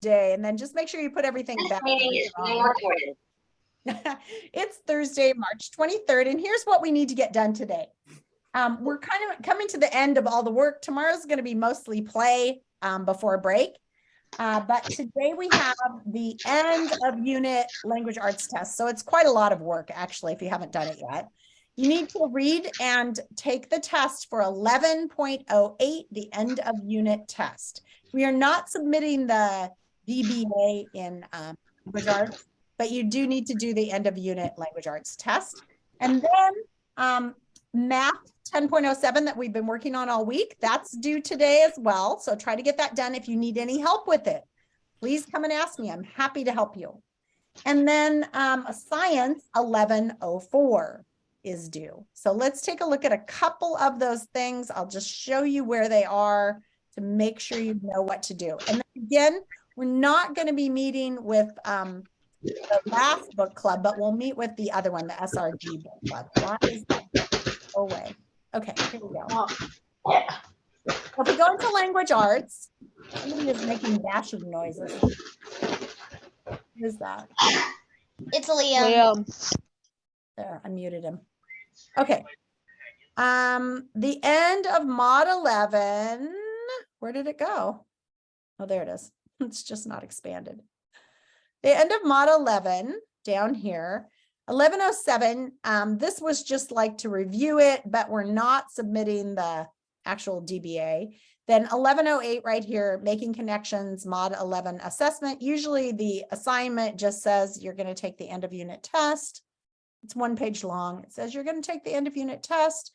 day, and then just make sure you put everything This back. meeting is being recorded. It's Thursday, March 23rd, and here's what we need to get done today. We're kind of coming to the end of all the work. Tomorrow's going to be mostly play before break. But today we have the end of unit language arts test. So it's quite a lot of work, actually, if you haven't done it yet. You need to read and take the test for 11.08, the end of unit test. We are not submitting the DBA in language arts, but you do need to do the end of unit language arts test. And then math 10.07 that we've been working on all week, that's due today as well. So try to get that done. If you need any help with it, please come and ask me. I'm happy to help you. And then science 11.04 is due. So let's take a look at a couple of those things. I'll just show you where they are to make sure you know what to do. And then again, we're not going to be meeting with the last book club, but we'll meet with the other one, the SRG book club. Why is that? Go away. Okay, here we go. So if we go into language arts, somebody is making bashing noises. Who is that? It's Liam. There, I muted him. Okay. The end of mod 11. Where did it go? Oh, there it is. It's just not expanded. The end of mod 11 down here. 11.07, this was just like to review it, but we're not submitting the actual DBA. Then 11.08 right here, making connections, mod 11 assessment. Usually the assignment just says you're going to take the end of unit test. It's 1 page long. It says you're going to take the end of unit test.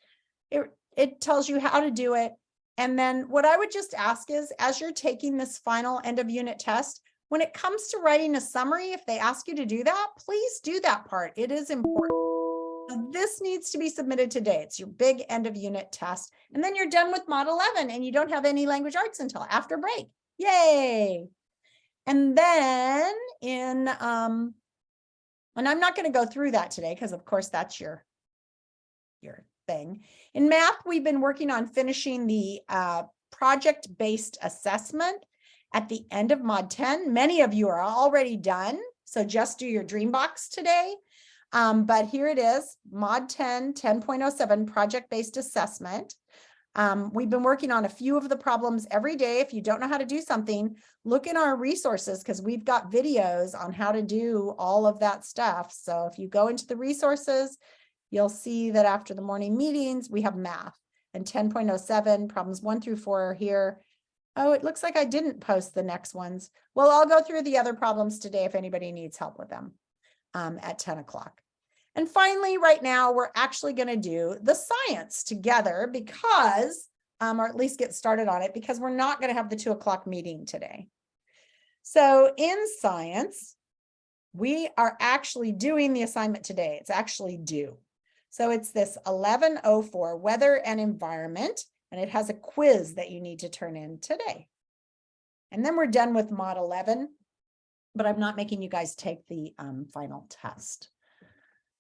It tells you how to do it. And then what I would just ask is, as you're taking this final end of unit test, when it comes to writing a summary, if they ask you to do that, please do that part. It is important. So this needs to be submitted today. It's your big end of unit test. And then you're done with mod 11 and you don't have any language arts until after break. Yay. And then in, and I'm not going to go through that today because of course that's your thing. In math, we've been working on finishing the project-based assessment at the end of mod 10. Many of you are already done, so just do your Dreambox today. But here it is, mod 10, 10.07, project-based assessment. We've been working on a few of the problems every day. If you don't know how to do something, look in our resources because we've got videos on how to do all of that stuff. So if you go into the resources, you'll see that after the morning meetings, we have math and 10.07, problems 1 through 4 are here. Oh, it looks like I didn't post the next ones. Well, I'll go through the other problems today if anybody needs help with them at 10 o'clock. And finally, right now, we're actually going to do the science together because, or at least get started on it, because we're not going to have the 2 o'clock meeting today. So in science, we are actually doing the assignment today. It's actually due. So it's this 11.04, weather and environment. And it has a quiz that you need to turn in today. And then we're done with mod 11, but I'm not making you guys take the final test.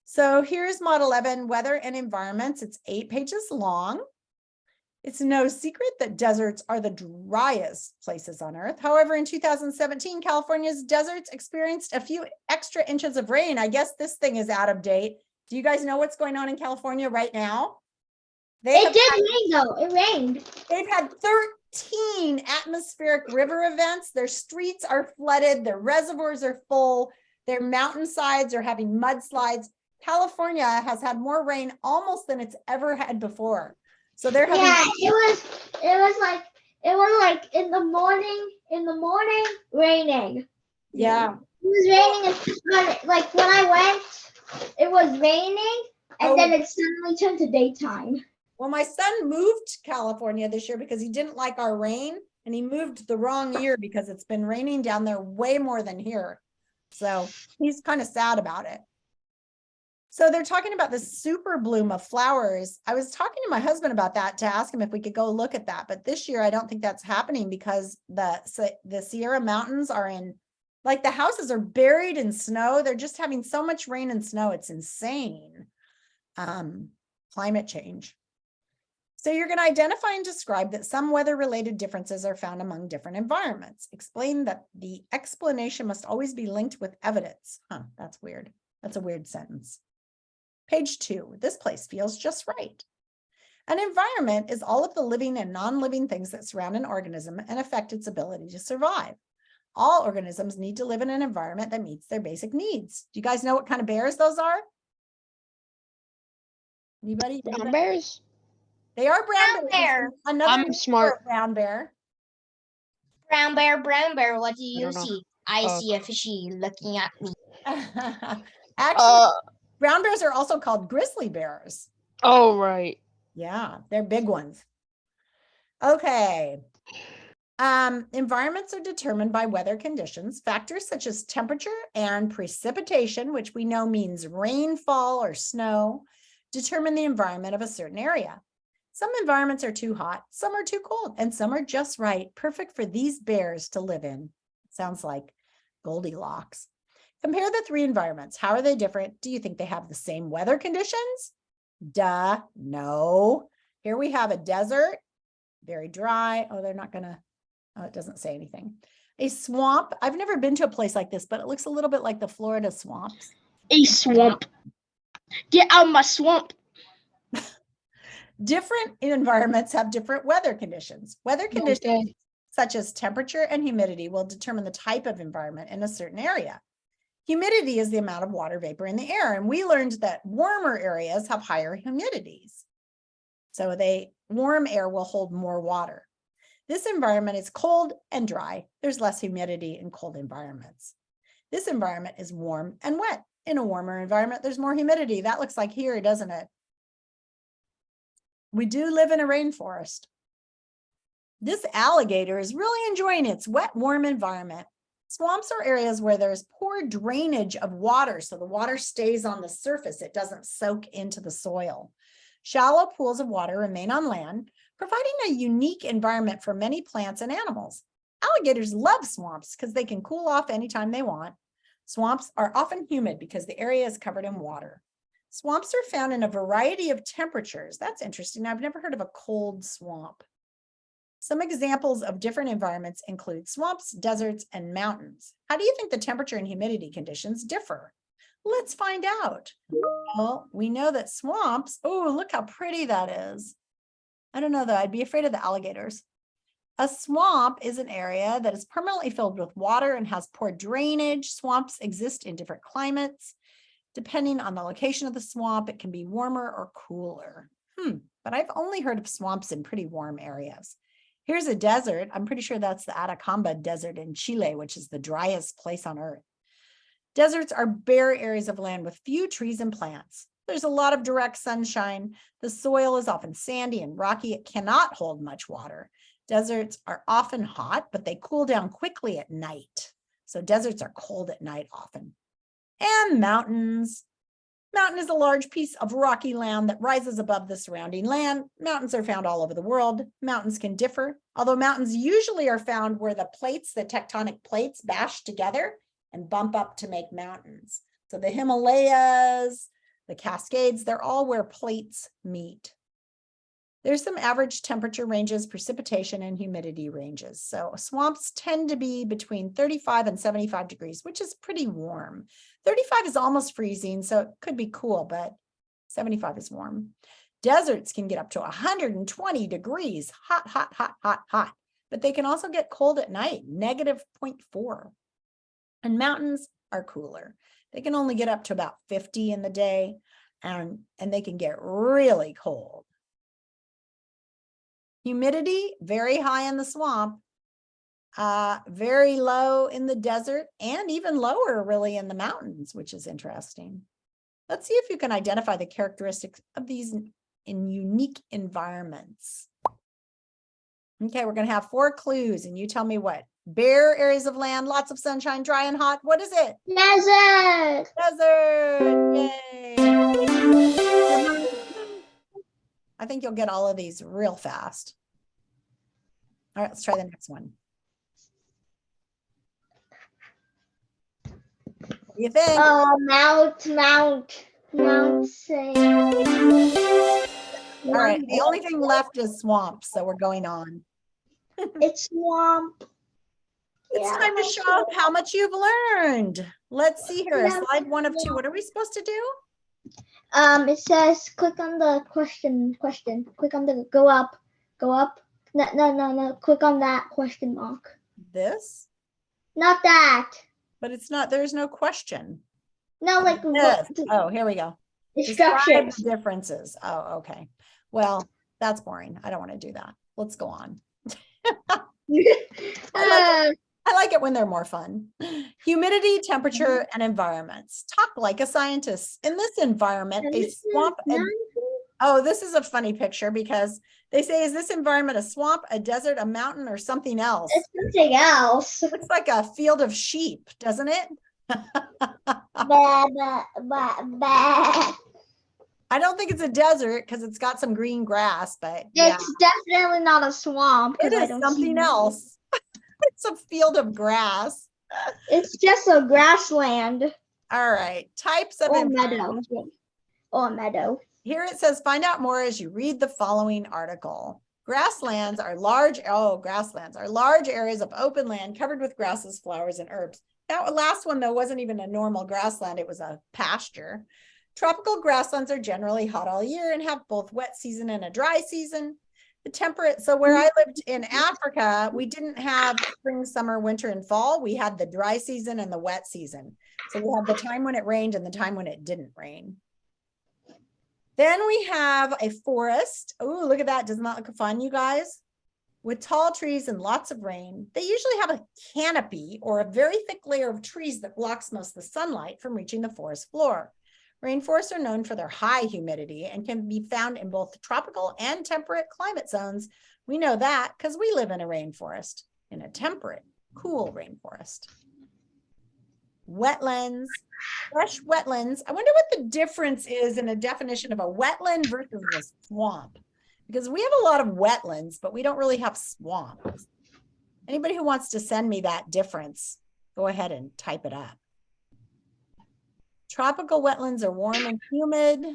So here's mod 11, weather and environments. It's 8 pages long. It's no secret that deserts are the driest places on Earth. However, in 2017, California's deserts experienced a few extra inches of rain. I guess this thing is out of date. Do you guys know what's going on in California right now? It did rain though. It rained. They've had 13 atmospheric river events. Their streets are flooded. Their reservoirs are full. Their mountainsides are having mudslides. California has had more rain almost than it's ever had before. So they're having. Yeah, it was like in the morning raining. Yeah. It was raining, like when I went, it was raining, and then it suddenly turned to daytime. Well, my son moved to California this year because he didn't like our rain, and he moved the wrong year because it's been raining down there way more than here. So he's kind of sad about it. So they're talking about the super bloom of flowers. I was talking to my husband about that to ask him if we could go look at that. But this year, I don't think that's happening because the Sierra Mountains are in, like the houses are buried in snow. They're just having so much rain and snow. It's insane. Climate change. So you're going to identify and describe that some weather-related differences are found among different environments. Explain that the explanation must always be linked with evidence. Huh, that's weird. That's a weird sentence. Page 2, this place feels just right. An environment is all of the living and non-living things that surround an organism and affect its ability to survive. All organisms need to live in an environment that meets their basic needs. Do you guys know what kind of bears those are? Anybody? Brown bears? They are brown Brown bears. bear. Another I'm name for smart. a brown bear. Brown bear, what do I you don't know. see? I Oh. see a fishy looking at me. Actually, brown bears are also called grizzly bears. Oh, right. Yeah, they're big ones. Okay. Environments are determined by weather conditions. Factors such as temperature and precipitation, which we know means rainfall or snow, determine the environment of a certain area. Some environments are too hot, some are too cold, and some are just right, perfect for these bears to live in. Sounds like Goldilocks. Compare the three environments. How are they different? Do you think they have the same weather conditions? Duh, no. Here we have a desert, very dry. Oh, they're not gonna, oh, it doesn't say anything. A swamp. I've never been to a place like this, but it looks a little bit like the Florida swamps. A swamp. Get out of my swamp. Different environments have different weather conditions. Weather conditions Okay. such as temperature and humidity will determine the type of environment in a certain area. Humidity is the amount of water vapor in the air, and we learned that warmer areas have higher humidities. So warm air will hold more water. This environment is cold and dry. There's less humidity in cold environments. This environment is warm and wet. In a warmer environment, there's more humidity. That looks like here, doesn't it? We do live in a rainforest. This alligator is really enjoying its wet, warm environment. Swamps are areas where there's poor drainage of water, so the water stays on the surface. It doesn't soak into the soil. Shallow pools of water remain on land, providing a unique environment for many plants and animals. Alligators love swamps because they can cool off anytime they want. Swamps are often humid because the area is covered in water. Swamps are found in a variety of temperatures. That's interesting. I've never heard of a cold swamp. Some examples of different environments include swamps, deserts, and mountains. How do you think the temperature and humidity conditions differ? Let's find out. Well, we know that swamps, oh, look how pretty that is. I don't know though, I'd be afraid of the alligators. A swamp is an area that is permanently filled with water and has poor drainage. Swamps exist in different climates. Depending on the location of the swamp, it can be warmer or cooler. But I've only heard of swamps in pretty warm areas. Here's a desert. I'm pretty sure that's the Atacama Desert in Chile, which is the driest place on earth. Deserts are bare areas of land with few trees and plants. There's a lot of direct sunshine. The soil is often sandy and rocky. It cannot hold much water. Deserts are often hot, but they cool down quickly at night. So deserts are cold at night often. And mountains. Mountain is a large piece of rocky land that rises above the surrounding land. Mountains are found all over the world. Mountains can differ, although mountains usually are found where the tectonic plates bash together and bump up to make mountains. So the Himalayas, the Cascades, they're all where plates meet. There's some average temperature ranges, precipitation, and humidity ranges. So swamps tend to be between 35 and 75 degrees, which is pretty warm. 35 is almost freezing, so it could be cool, but 75 is warm. Deserts can get up to 120 degrees, hot, hot, hot, hot, hot. But they can also get cold at night, -0.4. And mountains are cooler. They can only get up to about 50 in the day, and they can get really cold. Humidity, very high in the swamp, very low in the desert, and even lower really in the mountains, which is interesting. Let's see if you can identify the characteristics of these in unique environments. Okay, we're going to have 4 clues, and you tell me what. Bare areas of land, lots of sunshine, dry and hot. What is it? Desert. Desert. Yay. I think you'll get all of these real fast. All right, let's try the next one. What do you think? Mount. All right, the only thing left is swamp, so we're going on. It's swamp. It's Yeah, time to show off how much you've learned. Let's see here, Yeah. slide 1 of 2. What are we supposed to do? It says click on the question. Click on the go up. No. Click on that question mark. This, Not that. but it's not, there's no question. No, like This. the Oh, here we go. Describe instructions. the differences. Oh, okay. Well, that's boring. I don't want to do that. Let's go on. I like it when they're more fun. Humidity, temperature, and environments. Talk like a scientist. In this environment, a swamp. Oh, this is a funny picture because they say, is this environment a swamp, a desert, a mountain, or something else? It's something else. Looks like a field of sheep, doesn't it? Bah, bah, bah, bah. I don't think it's a desert because it's got some green grass, but yeah, It's definitely not a swamp. 'cause it I is don't see something that. else. It's a field of grass. It's just a grassland All right, types of or environment. meadow. Or meadow. Here it says, find out more as you read the following article. Grasslands are large areas of open land covered with grasses, flowers, and herbs. That last one, though, wasn't even a normal grassland. It was a pasture. Tropical grasslands are generally hot all year and have both wet season and a dry season. The temperate, so where I lived in Africa, we didn't have spring, summer, winter, and fall. We had the dry season and the wet season. So we had the time when it rained and the time when it didn't rain. Then we have a forest. Oh, look at that. Doesn't that look fun, you guys? With tall trees and lots of rain. They usually have a canopy or a very thick layer of trees that blocks most of the sunlight from reaching the forest floor. Rainforests are known for their high humidity and can be found in both tropical and temperate climate zones. We know that because we live in a rainforest, in a temperate, cool rainforest. Wetlands, fresh wetlands. I wonder what the difference is in a definition of a wetland versus a swamp, because we have a lot of wetlands, but we don't really have swamps. Anybody who wants to send me that difference, go ahead and type it up. Tropical wetlands are warm and humid.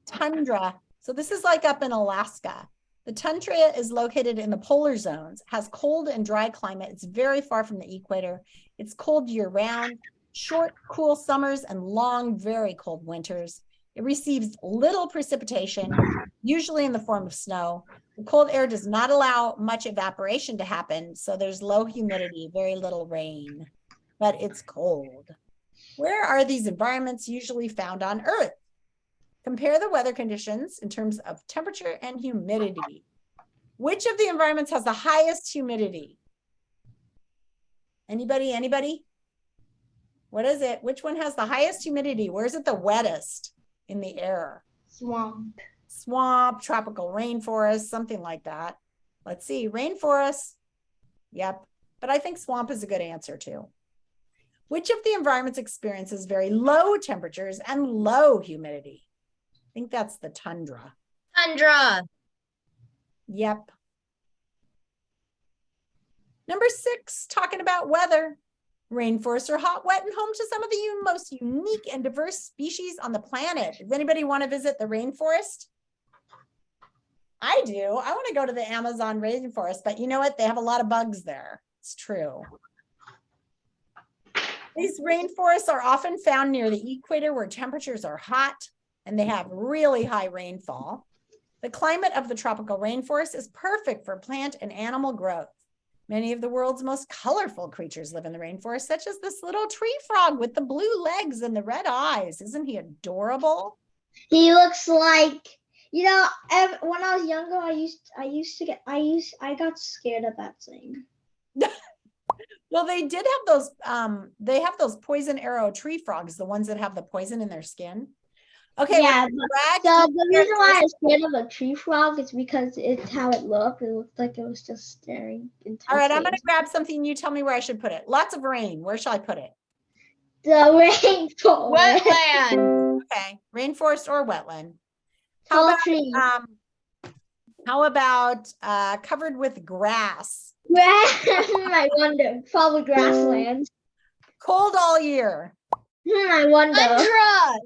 Tundra. So this is like up in Alaska. The tundra is located in the polar zones, has cold and dry climate. It's very far from the equator. It's cold year round, short, cool summers and long, very cold winters. It receives little precipitation, usually in the form of snow. The cold air does not allow much evaporation to happen, so there's low humidity, very little rain, but it's cold. Where are these environments usually found on Earth? Compare the weather conditions in terms of temperature and humidity. Which of the environments has the highest humidity? Anybody? What is it? Which one has the highest humidity? Where is it the wettest in the air? Swamp. Swamp, tropical rainforest, something like that. Let's see, rainforest. Yep, but I think swamp is a good answer too. Which of the environments experiences very low temperatures and low humidity? I think that's the tundra. Tundra. Yep. Number 6, talking about weather. Rainforests are hot, wet, and home to some of the most unique and diverse species on the planet. Does anybody want to visit the rainforest? I do. I want to go to the Amazon rainforest, but you know what? They have a lot of bugs there. It's true. These rainforests are often found near the equator where temperatures are hot and they have really high rainfall. The climate of the tropical rainforest is perfect for plant and animal growth. Many of the world's most colorful creatures live in the rainforest, such as this little tree frog with the blue legs and the red eyes. Isn't he adorable? He looks like, when I was younger, I got scared of that thing. Well, they did have those poison arrow tree frogs, the ones that have the poison in their skin. Okay. Yeah, well, so the reason why I was scared of a tree frog is because it's how it looked. It looked like it was just staring intensely. All right, I'm going to grab something. You tell me where I should put it. Lots of rain. Where shall I put it? The rainforest. Wetland. Okay, rainforest or wetland. Tall trees. How about covered with grass? I wonder. Probably grasslands. Cold all year. I wonder. Tundra.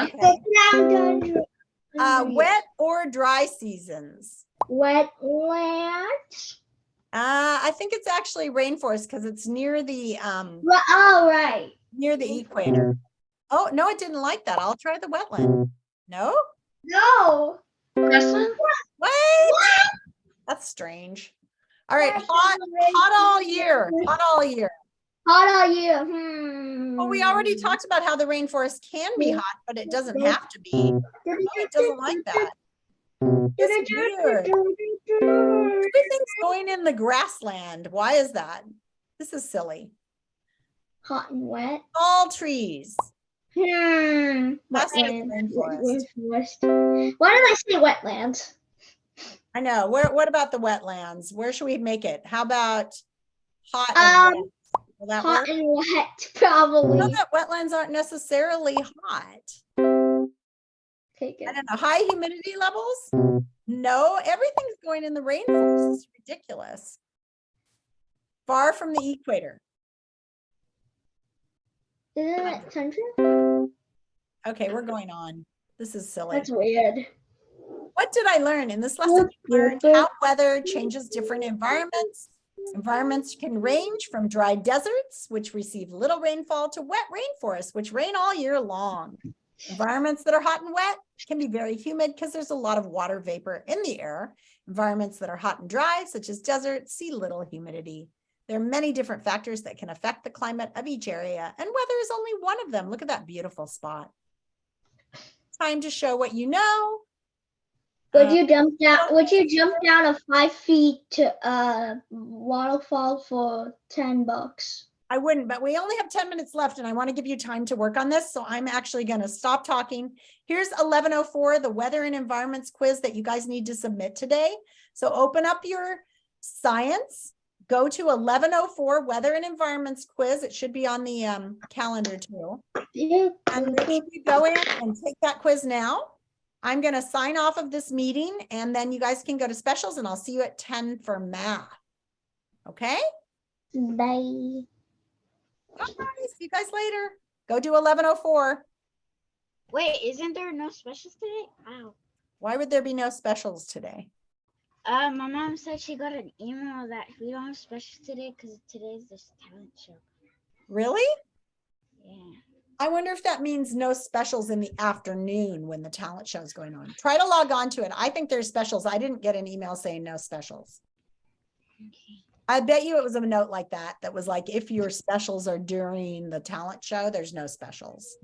Okay. The ground tundra. Wet or dry seasons? Wetlands. I think it's actually rainforest because it's near the Oh, right. near the equator. Oh, no, it didn't like that. I'll try the wetland. No? No. Grassland? What? That's strange. All right, hot all year. Hot all year. Hot all year. Well, we already talked about how the rainforest can be hot, but it doesn't have to be. Oh, it doesn't like that. It's weird. Everything's going in the grassland. Why is that? This is silly. Hot and wet. Tall trees. That's like Wetlands. rainforest. Why did I say wetlands? I know. What about the wetlands? Where should we make it? How about hot and wet? Will that Hot work? and wet, probably. No, that wetlands aren't necessarily hot. Okay, I good. don't know. High humidity levels? No, everything's going in the rainforest. It's ridiculous. Far from the equator. Isn't it tundra? Okay, we're going on. This is silly. That's weird. What did I learn in this lesson? I learned how weather changes different environments. Environments can range from dry deserts, which receive little rainfall, to wet rainforests, which rain all year long. Environments that are hot and wet can be very humid because there's a lot of water vapor in the air. Environments that are hot and dry, such as deserts, see little humidity. There are many different factors that can affect the climate of each area, and weather is only one of them. Look at that beautiful spot. Time to show what you know. Would you jump down a 5 feet to waterfall for $10? I wouldn't, but we only have 10 minutes left and I want to give you time to work on this. So I'm actually going to stop talking. Here's 1104, the weather and environments quiz that you guys need to submit today. So open up your science, go to 1104 weather and environments quiz. It should be on the calendar too. And make sure you go in and take that quiz now. I'm going to sign off of this meeting and then you guys can go to specials and I'll see you at 10 for math. Okay? Bye. Bye. See you guys later. Go do 1104. Wait, isn't there no specials today? Wow. Why would there be no specials today? My mom said she got an email that we don't have specials today because today's this talent show. Really? Yeah. I wonder if that means no specials in the afternoon when the talent show is going on. Try to log on to it. I think there's specials. I didn't get an email saying no specials. Okay. I bet you it was a note like that that was like, if your specials are during the talent show, there's no specials.